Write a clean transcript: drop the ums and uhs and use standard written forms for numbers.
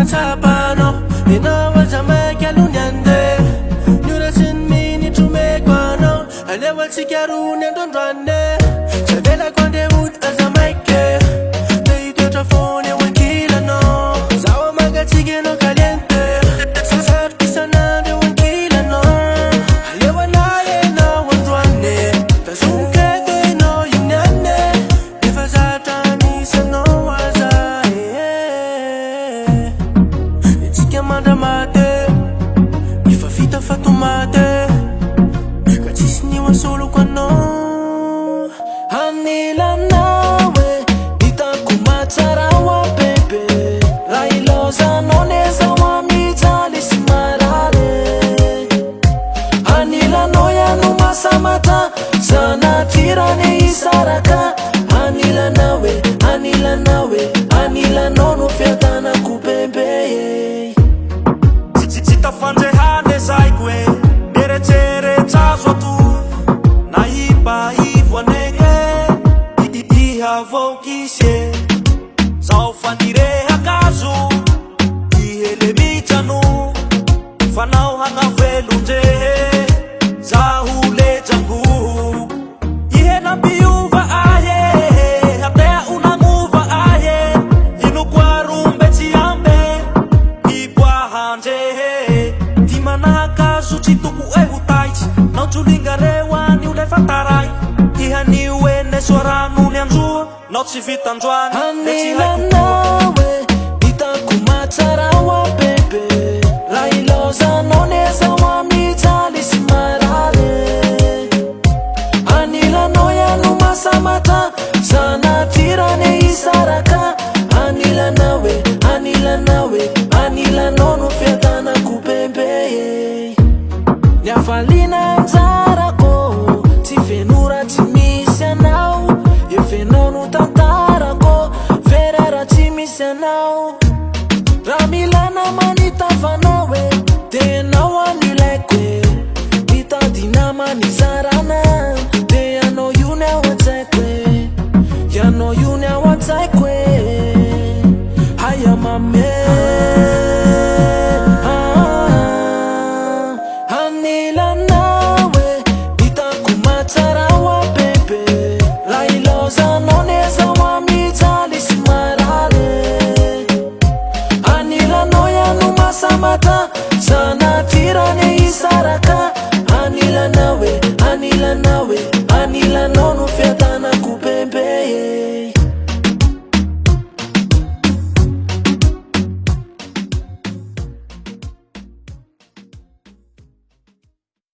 tapano Ninawa Jamaica lunyande Nyurasin mini tumekwano Alewa chikarune ndondwane Chavela konde wood as a Jamaica They get a phone and kila no Zawa maga chigeno caliente Sasar kisana de wan kila no Alewa naye na wandwane Tazunke de no yinane Nifazata misa no waza Manda mate, ifa fita fatumate Kachisi niwa solo kwa no Hanila nawe, itakumatara wa pepe Railoza noneza wa mitali simarare Hanila noya numasamata, sana tirane isaraka Hanila nawe, hanila nonu fiatana kupepeye Fanje hane zaikwe Dere tere chazo tu Na ipa ivwa nege Iha vokisye Zao fanire hakazu Ihele michanu Fanao hanga velunje Zahule jangu Ihe na biuva aye Hatea unanguva aye Inu kwa rumbe chiambe Ipwa hanje Chituku ehutaich Nau chulingarewa ni ulefatarai Iha ni uene suara nulianjua Nau chivitanjuan Hanila nawe itakumatara wa pepe Railoza noneza wa mitali simarare Hanila noya numasamata Sana tirane isaraka Hanila nonu fiatana kupepeye Nyafalina nzarako Tifenura timisya nao Yefenonu tatarako Ferara timisya nao Ramilana manita fanawe Tena wanilekwe Nita dinama nizarana Te ano yune watekwe Yano yune watekwe Haya mame Hanila nawe itakumatara wa pepe Railoza noneza wa mitali simarare Hanila noya numasamata Sana tirane